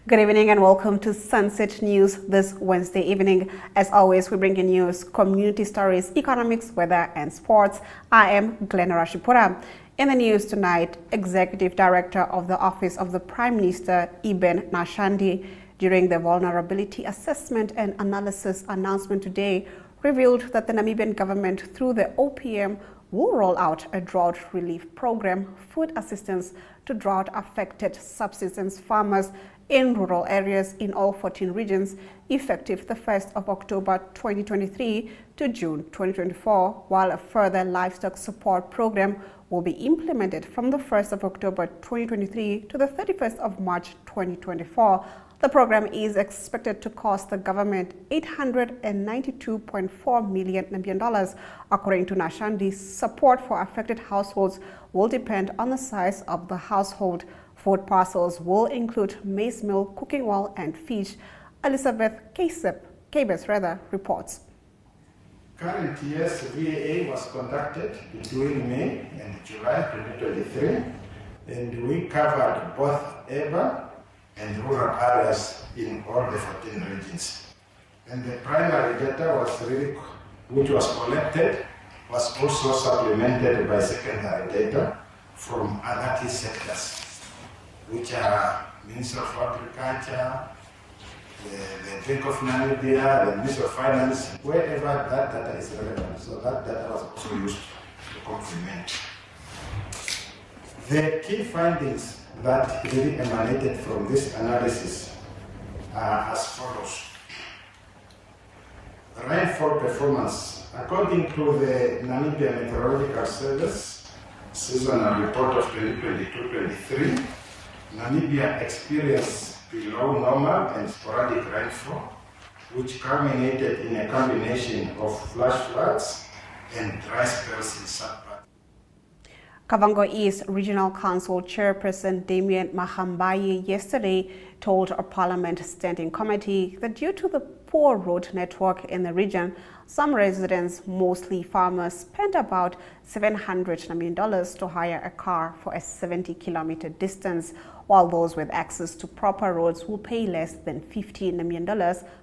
Good evening and welcome to Sunset News this Wednesday evening. As always, we bring you news, community stories, economics, weather, and sports. I am Glenn Rashipura. In the news tonight, Executive Director of the Office of the Prime Minister, Eben Nashandi, during the Vulnerability Assessment and Analysis announcement today, revealed that the Namibian government, through the OPM, will roll out a drought relief program, food assistance to drought-affected subsistence farmers in rural areas in all 14 regions, effective the 1st of October 2023 to June 2024, while a further livestock support program will be implemented from the 1st of October 2023 to the 31st of March 2024. The program is expected to cost the government $892.4 million Namibian. According to Nashandi, support for affected households will depend on the size of the household. Food parcels will include maize meal, cooking oil, and fish. Elizabeth Cabes reports. Current year's VAA was conducted between May and July 2023, and we covered both urban and rural areas in all the 14 regions. And the primary data which was collected was also supplemented by secondary data from other key sectors, which are Ministry of Agriculture, the Bank of Namibia, the Ministry of Finance, wherever that data is relevant. So that data was also used to complement. The key findings that really emanated from this analysis are as follows. Rainfall performance. According to the Namibia Meteorological Service seasonal report of 2022-23, Namibia experienced below normal and sporadic rainfall, which culminated in a combination of flash floods and dry spells in some parts. Kavango East Regional Council Chairperson Damien Mahambayi yesterday told a Parliament Standing Committee that due to the poor road network in the region, some residents, mostly farmers, spent about $700 million to hire a car for a 70-kilometer distance, while those with access to proper roads will pay less than $50 million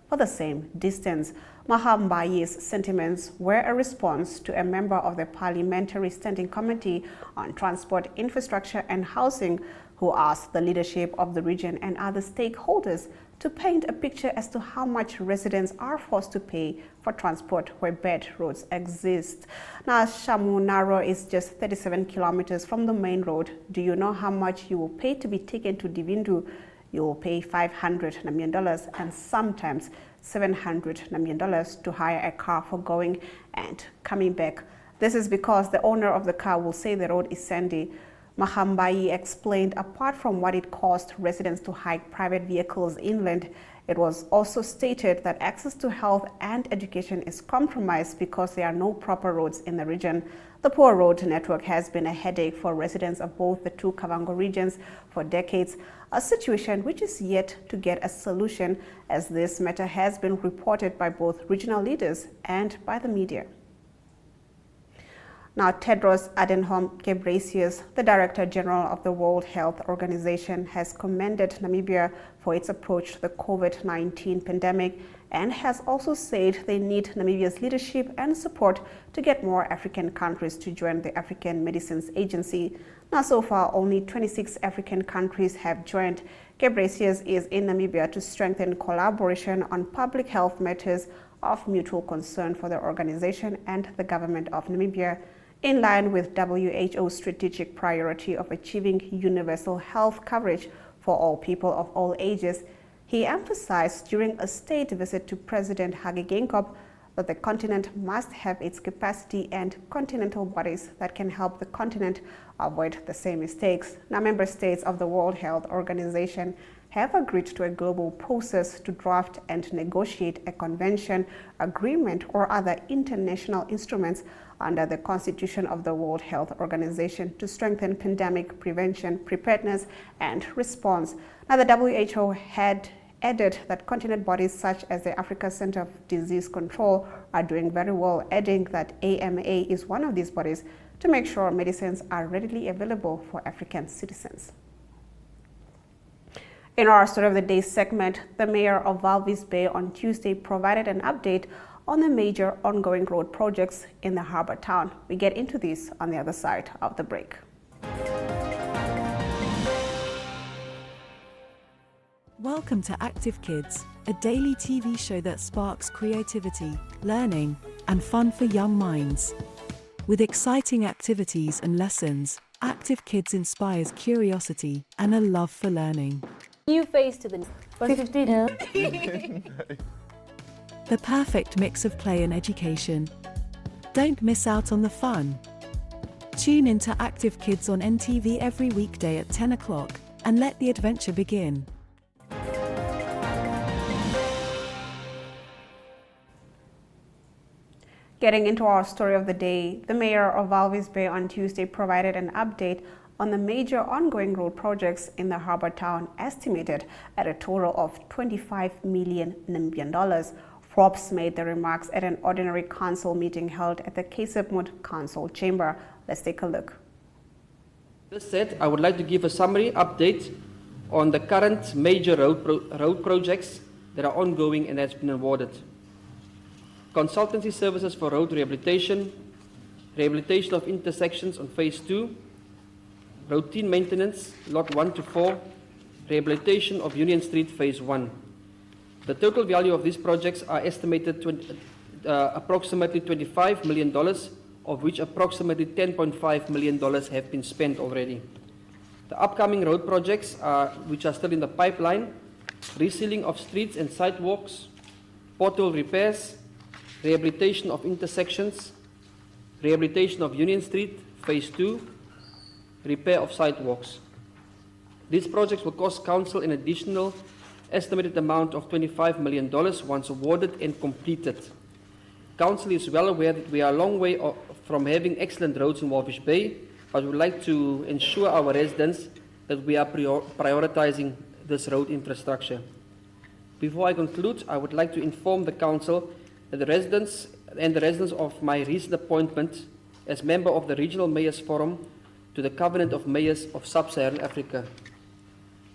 for the same distance. Mahambayi's sentiments were a response to a member of the Parliamentary Standing Committee on Transport, Infrastructure and Housing who asked the leadership of the region and other stakeholders to paint a picture as to how much residents are forced to pay for transport where bad roads exist. Now, Shamunaro is just 37 kilometers from the main road. Do you know how much you will pay to be taken to Divindu? You will pay $500 million and sometimes $700 million to hire a car for going and coming back. This is because the owner of the car will say the road is sandy. Mahambayi explained apart from what it cost residents to hike private vehicles inland, it was also stated that access to health and education is compromised because there are no proper roads in the region. The poor road network has been a headache for residents of both the two Kavango regions for decades, a situation which is yet to get a solution, as this matter has been reported by both regional leaders and by the media. Now, Tedros Adhanom Ghebreyesus, the Director General of the World Health Organization, has commended Namibia for its approach to the COVID-19 pandemic and has also said they need Namibia's leadership and support to get more African countries to join the African Medicines Agency. Now, so far, only 26 African countries have joined. Ghebreyesus is in Namibia to strengthen collaboration on public health matters of mutual concern for the organization and the government of Namibia. In line with WHO's strategic priority of achieving universal health coverage for all people of all ages, he emphasized during a state visit to President Hage Geingob that the continent must have its capacity and continental bodies that can help the continent avoid the same mistakes. Now, member states of the World Health Organization have agreed to a global process to draft and negotiate a convention, agreement, or other international instruments under the Constitution of the World Health Organization to strengthen pandemic prevention, preparedness, and response. Now, the WHO had added that continent bodies such as the Africa Center of Disease Control are doing very well, adding that AMA is one of these bodies to make sure medicines are readily available for African citizens. In our Story of the Day segment, the mayor of Walvis Bay on Tuesday provided an update on the major ongoing road projects in the harbour town. We get into this on the other side of the break. Welcome to Active Kids, a daily TV show that sparks creativity, learning, and fun for young minds. With exciting activities and lessons, Active Kids inspires curiosity and a love for learning. New face to the 50. The perfect mix of play and education. Don't miss out on the fun. Tune into Active Kids on NTV every weekday at 10 o'clock and let the adventure begin. Getting into our story of the day, the mayor of Walvis Bay on Tuesday provided an update on the major ongoing road projects in the harbour town, estimated at a total of 25 million Namibian. Forbes made the remarks at an ordinary council meeting held at the KZN Council Chamber. Let's take a look. This said, I would like to give a summary update on the current major road projects that are ongoing and has been awarded. Consultancy services for road rehabilitation, rehabilitation of intersections on phase 2, routine maintenance, lot 1 to 4, rehabilitation of Union Street phase 1. The total value of these projects are estimated approximately $25 million, of which approximately $10.5 million have been spent already. The upcoming road projects which are still in the pipeline: resealing of streets and sidewalks, pothole repairs, rehabilitation of intersections, rehabilitation of Union Street phase 2, repair of sidewalks. These projects will cost council an additional estimated amount of $25 million once awarded and completed. Council is well aware that we are a long way from having excellent roads in Walvis Bay, but we would like to ensure our residents that we are prioritizing this road infrastructure. Before I conclude, I would like to inform the council that the residents of my recent appointment as member of the Regional Mayors Forum to the Covenant of Mayors of Sub-Saharan Africa.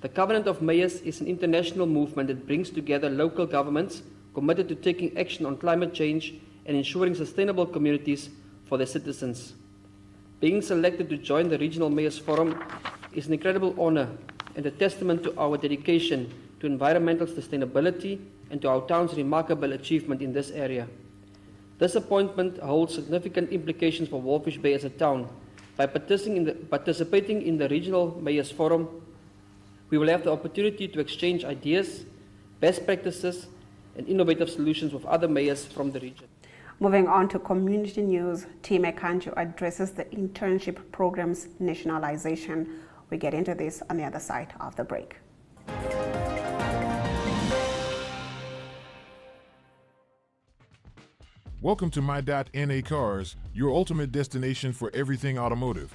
The Covenant of Mayors is an international movement that brings together local governments committed to taking action on climate change and ensuring sustainable communities for their citizens. Being selected to join the Regional Mayors Forum is an incredible honor and a testament to our dedication to environmental sustainability and to our town's remarkable achievement in this area. This appointment holds significant implications for Walvis Bay as a town. By participating in the Regional Mayors Forum, we will have the opportunity to exchange ideas, best practices, and innovative solutions with other mayors from the region. Moving on to community news, Team Ekanjo addresses the internship program's nationalization. We get into this on the other side of the break. Welcome to My.NA Cars, your ultimate destination for everything automotive.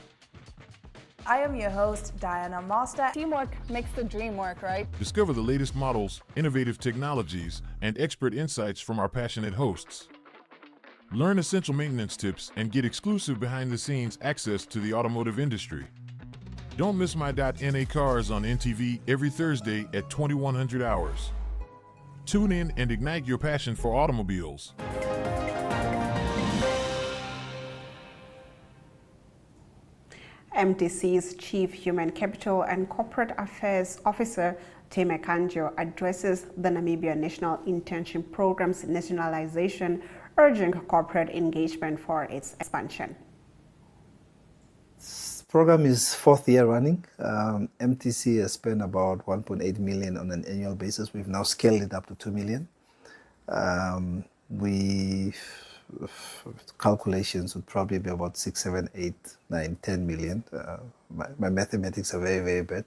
I am your host, Diana Master. Teamwork makes the dream work, right? Discover the latest models, innovative technologies, and expert insights from our passionate hosts. Learn essential maintenance tips and get exclusive behind-the-scenes access to the automotive industry. Don't miss My.NA Cars on NTV every Thursday at 2100 hours. Tune in and ignite your passion for automobiles. MTC's Chief Human Capital and Corporate Affairs Officer, Team Ekanjo, addresses the Namibia National Internship Program's nationalization, urging corporate engagement for its expansion. This program is fourth year running. MTC has spent about 1.8 million on an annual basis. We've now scaled it up to 2 million. Calculations would probably be about 6, 7, 8, 9, 10 million. My mathematics are very, very bad.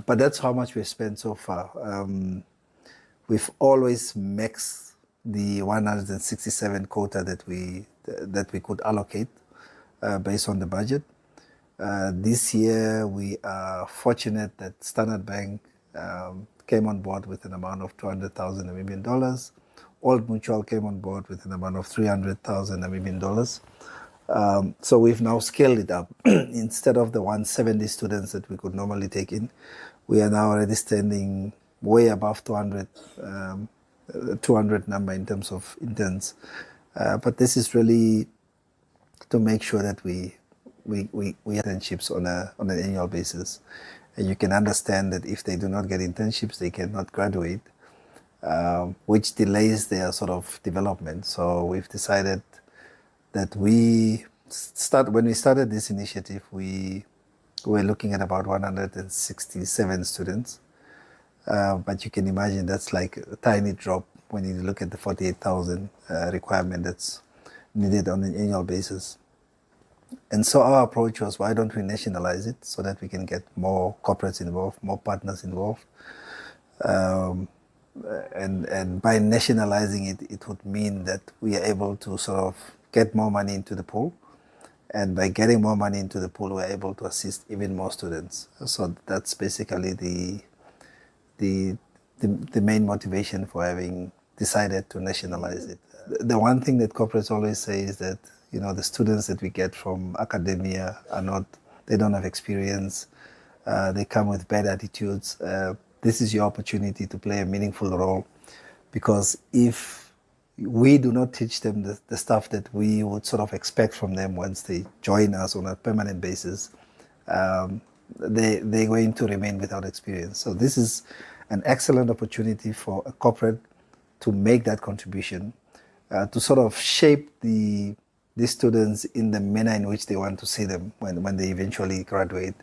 But that's how much we've spent so far. We've always maxed the 167 quota that we could allocate based on the budget. This year, we are fortunate that Standard Bank came on board with an amount of 200,000 Namibian dollars. Old Mutual came on board with an amount of 300,000 Namibian dollars. So we've now scaled it up. Instead of the 170 students that we could normally take in, we are now already standing way above 200 number in terms of interns. But this is really to make sure that we internships on an annual basis. And you can understand that if they do not get internships, they cannot graduate, which delays their sort of development. So we've decided that when we started this initiative, we were looking at about 167 students. But you can imagine that's like a tiny drop when you look at the 48,000 requirement that's needed on an annual basis. And so our approach was, why don't we nationalize it so that we can get more corporates involved, more partners involved. And by nationalizing it, it would mean that we are able to sort of get more money into the pool. And by getting more money into the pool, we're able to assist even more students. So that's basically the main motivation for having decided to nationalize it. The one thing that corporates always say is that, you know, the students that we get from academia they don't have experience, they come with bad attitudes. This is your opportunity to play a meaningful role, because if we do not teach them the stuff that we would sort of expect from them once they join us on a permanent basis, they're going to remain without experience. So this is an excellent opportunity for a corporate to make that contribution, to sort of shape these students in the manner in which they want to see them when they eventually graduate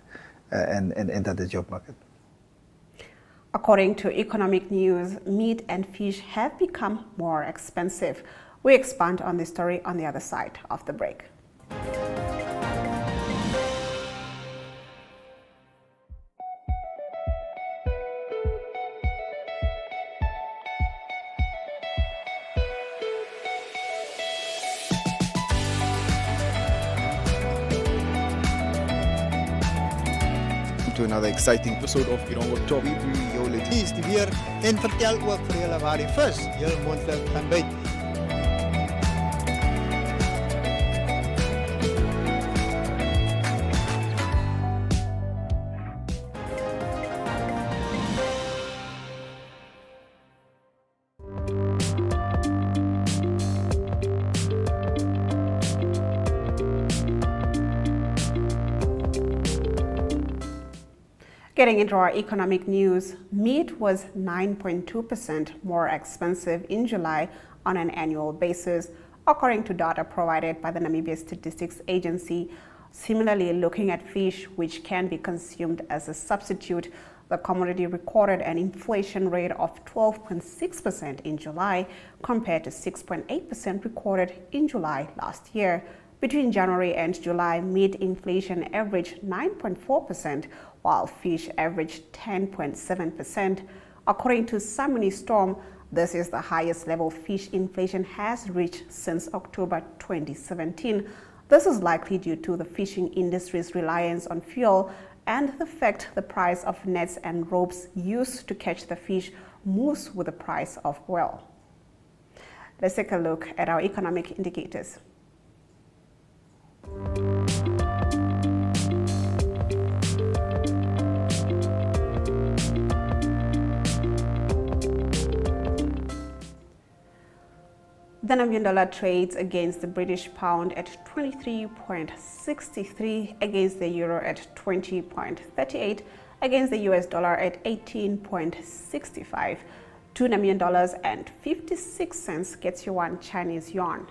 and enter the job market. According to Economic News, meat and fish have become more expensive. We expand on this story on the other side of the break. To another exciting episode of Irongo Top. Hier is die weer en vertel ook vir julle waar die vis heel moontlik gaan byt. Getting into our economic news, meat was 9.2% more expensive in July on an annual basis, according to data provided by the Namibia Statistics Agency. Similarly, looking at fish, which can be consumed as a substitute, the commodity recorded an inflation rate of 12.6% in July compared to 6.8% recorded in July last year. Between January and July, meat inflation averaged 9.4%, while fish averaged 10.7%. According to Samuni Storm, this is the highest level fish inflation has reached since October 2017. This is likely due to the fishing industry's reliance on fuel and the fact the price of nets and ropes used to catch the fish moves with the price of oil. Let's take a look at our economic indicators. The Namibian dollar trades against the British pound at 23.63, against the euro at 20.38, against the US dollar at 18.65. 2 Namibian dollars and 56 cents gets you 1 Chinese yuan.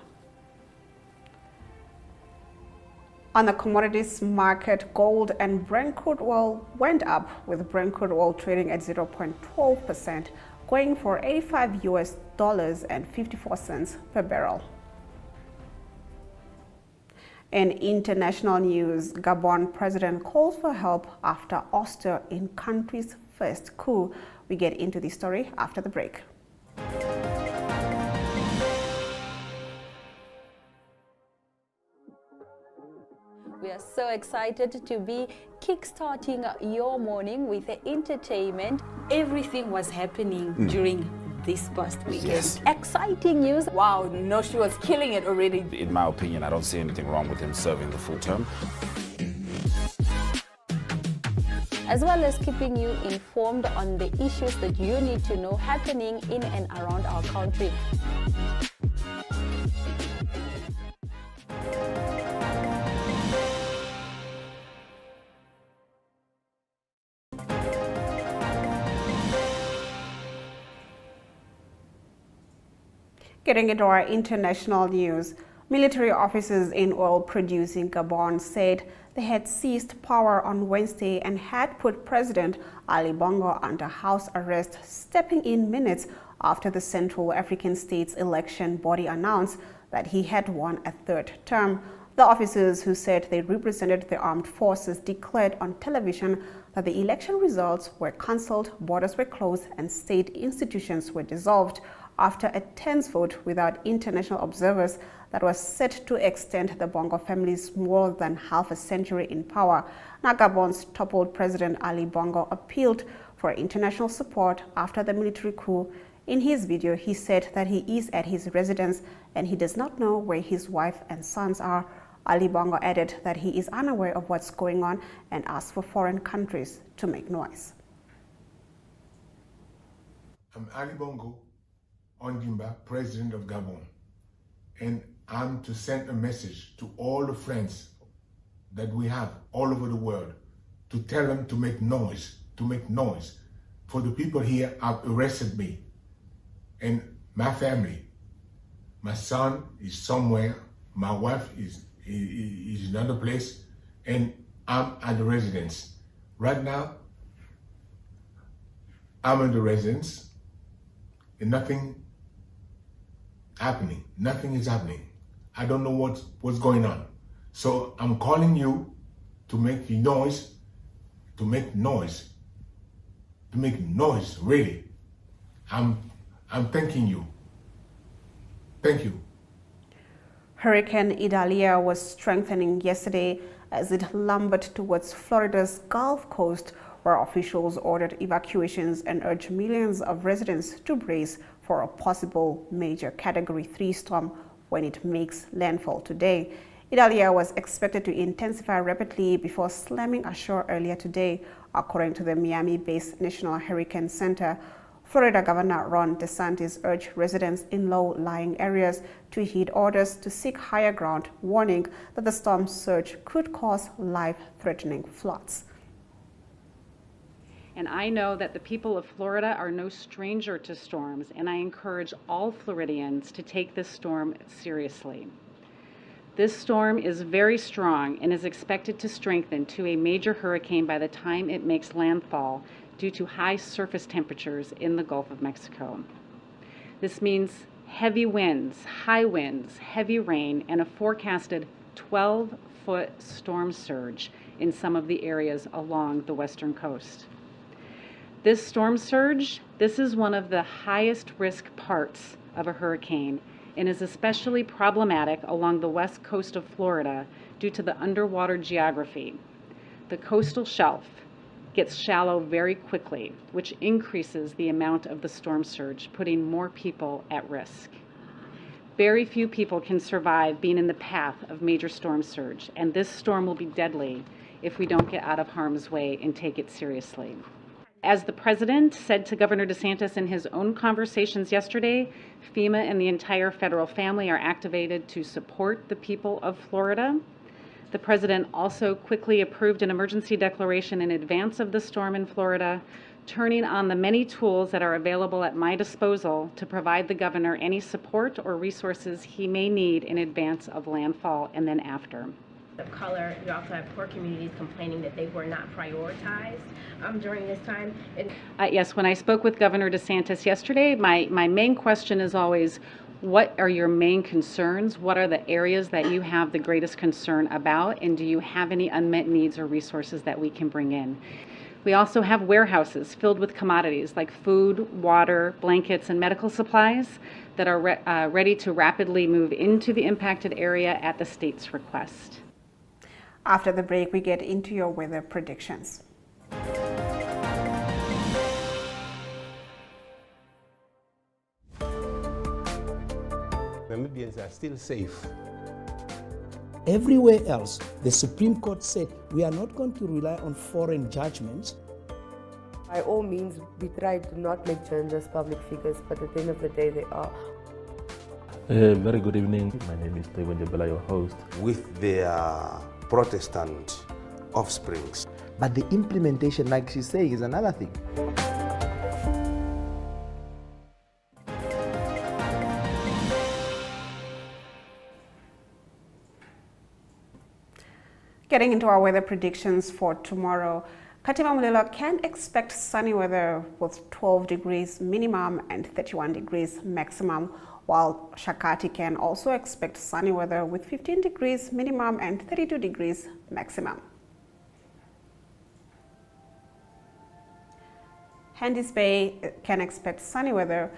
On the commodities market, gold and Brent crude oil went up, with Brent crude oil trading at 0.12%, going for $85.54 per barrel. In international news, Gabon president calls for help after ouster in country's first coup. We get into the story after the break. We are so excited to be kickstarting your morning with entertainment. Everything was happening during this past weekend. Yes. Exciting news. Wow, no, she was killing it already. In my opinion, I don't see anything wrong with him serving the full term. as well as keeping you informed on the issues that you need to know happening in and around our country. Getting into our international news, military officers in oil-producing Gabon said they had seized power on Wednesday and had put President Ali Bongo under house arrest, stepping in minutes after the Central African States election body announced that he had won a third term. The officers, who said they represented the armed forces, declared on television that the election results were cancelled, borders were closed, and state institutions were dissolved after a tense vote without international observers that was set to extend the Bongo family's more than half a century in power. Now, Gabon's toppled President Ali Bongo appealed for international support after the military coup. In his video, he said that he is at his residence and he does not know where his wife and sons are. Ali Bongo added that he is unaware of what's going on and asked for foreign countries to make noise. I'm Ali Bongo Ondimba, President of Gabon, and I'm to send a message to all the friends that we have all over the world to tell them to make noise, for the people here have arrested me and my family. My son is somewhere, my wife is in another place, and I'm at the residence. Right now, I'm in the residence and nothing is happening. I don't know what's going on. So I'm calling you to make noise, really. I'm thanking you. Thank you. Hurricane Idalia was strengthening yesterday as it lumbered towards Florida's Gulf Coast, where officials ordered evacuations and urged millions of residents to brace for a possible major Category 3 storm when it makes landfall today. Idalia was expected to intensify rapidly before slamming ashore earlier today, according to the Miami-based National Hurricane Center. Florida Governor Ron DeSantis urged residents in low-lying areas to heed orders to seek higher ground, warning that the storm surge could cause life-threatening floods. And I know that the people of Florida are no stranger to storms, and I encourage all Floridians to take this storm seriously. This storm is very strong and is expected to strengthen to a major hurricane by the time it makes landfall due to high surface temperatures in the Gulf of Mexico. This means heavy winds, high winds, heavy rain, and a forecasted 12-foot storm surge in some of the areas along the western coast. This storm surge, this is one of the highest risk parts of a hurricane and is especially problematic along the west coast of Florida due to the underwater geography. The coastal shelf gets shallow very quickly, which increases the amount of the storm surge, putting more people at risk. Very few people can survive being in the path of major storm surge, and this storm will be deadly if we don't get out of harm's way and take it seriously. As the President said to Governor DeSantis in his own conversations yesterday, FEMA and the entire federal family are activated to support the people of Florida. The President also quickly approved an emergency declaration in advance of the storm in Florida, turning on the many tools that are available at my disposal to provide the Governor any support or resources he may need in advance of landfall and then after. Of color, you also have poor communities complaining that they were not prioritized during this time. Yes, when I spoke with Governor DeSantis yesterday, my main question is always, what are your main concerns? What are the areas that you have the greatest concern about? And do you have any unmet needs or resources that we can bring in? We also have warehouses filled with commodities like food, water, blankets, and medical supplies that are ready to rapidly move into the impacted area at the state's request. After the break, we get into your weather predictions. Namibians are still safe. Everywhere else, the Supreme Court said we are not going to rely on foreign judgments By all means, we try to not make journalists public figures, but at the end of the day, they are. Very good evening. My name is Taiwan Jabela, your host. With their Protestant offsprings. But the implementation, like she's saying, is another thing. Getting into our weather predictions for tomorrow, Katima Mulilo can expect sunny weather with 12 degrees minimum and 31 degrees maximum, while Shakati can also expect sunny weather with 15 degrees minimum and 32 degrees maximum. Handys Bay can expect sunny weather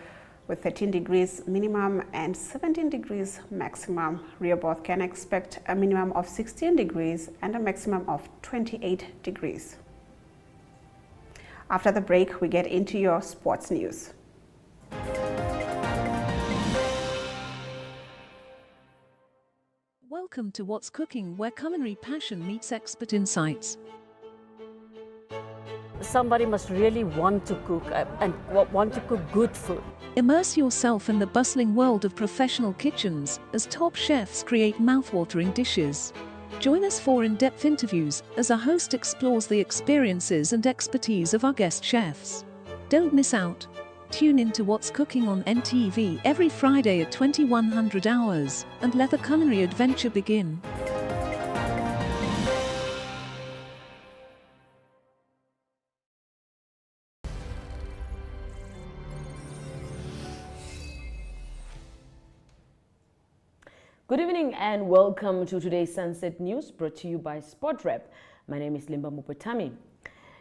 with 13 degrees minimum and 17 degrees maximum. Rehoboth can expect a minimum of 16 degrees and a maximum of 28 degrees. After the break, we get into your sports news. Welcome to What's Cooking, where culinary passion meets expert insights. Somebody must really want to cook and want to cook good food. Immerse yourself in the bustling world of professional kitchens as top chefs create mouthwatering dishes. Join us for in-depth interviews as our host explores the experiences and expertise of our guest chefs. Don't miss out. Tune in to What's Cooking on NTV every Friday at 2100 hours and let the culinary adventure begin. Good evening and welcome to today's Sunset News, brought to you by SportRep. My name is Limba Mupatami.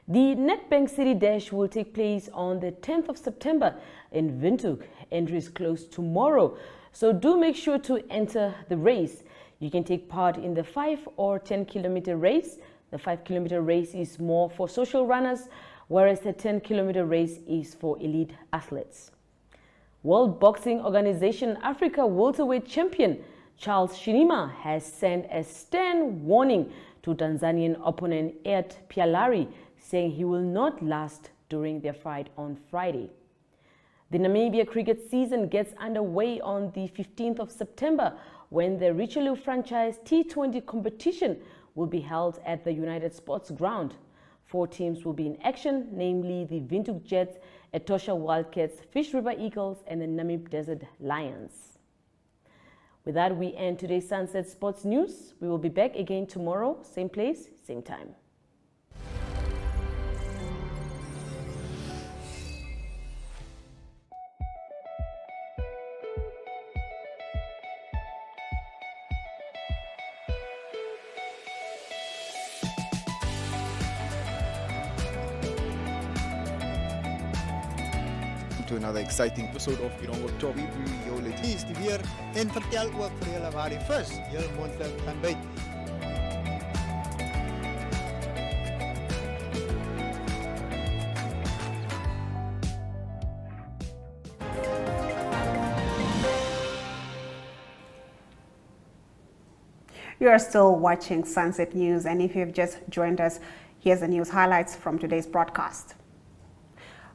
The Nedbank City Dash will take place on the 10th of September in Windhoek. Entry is closed tomorrow, so do make sure to enter the race. You can take part in the 5 or 10-kilometer race. The 5-kilometer race is more for social runners, whereas the 10-kilometer race is for elite athletes. World Boxing Organization Africa welterweight champion Charles Shinima has sent a stern warning to Tanzanian opponent Ed Pialari, saying he will not last during their fight on Friday. The Namibia cricket season gets underway on the 15th of September when the Richelieu franchise T20 competition will be held at the United Sports Ground. 4 teams will be in action, namely the Windhoek Jets, Etosha Wildcats, Fish River Eagles, and the Namib Desert Lions. With that, we end today's Sunset Sports News. We will be back again tomorrow, same place, same time. To another exciting episode of Irongo Talk. Hier is die weer en vertel ook vir julle waar die vis heel moontlik gaan byt. You are still watching Sunset News, and if you've just joined us, here's the news highlights from today's broadcast.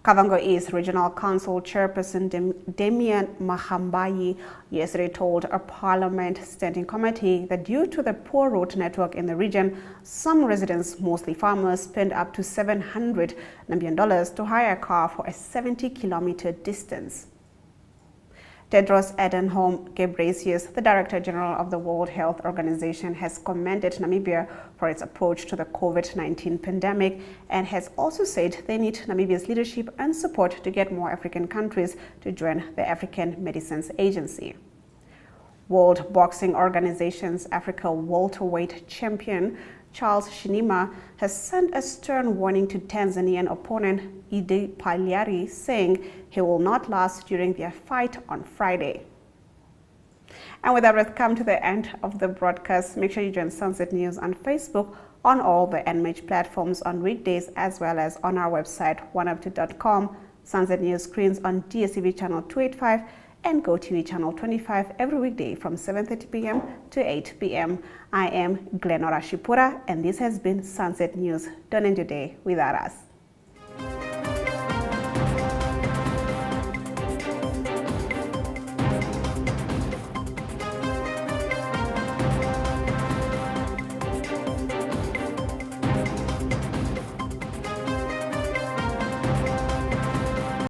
Kavango East Regional Council Chairperson Damien Mahambayi yesterday told a Parliament Standing Committee that due to the poor road network in the region, some residents, mostly farmers, spend up to $700 Namibian to hire a car for a 70-kilometer distance. Tedros Adhanom Ghebreyesus, the Director General of the World Health Organization, has commended Namibia for its approach to the COVID-19 pandemic and has also said they need Namibia's leadership and support to get more African countries to join the African Medicines Agency. World Boxing Organization's Africa welterweight champion Charles Shinima has sent a stern warning to Tanzanian opponent Ed Pialari, saying he will not last during their fight on Friday. And with that, we've come to the end of the broadcast. Make sure you join Sunset News on Facebook, on all the NMH platforms on weekdays, as well as on our website, oneup2.com. Sunset News screens on DSTV channel 285 and GoTV channel 25 every weekday from 7:30 p.m. to 8 p.m. I am Glenora Shipura, and this has been Sunset News. Don't end your day without us.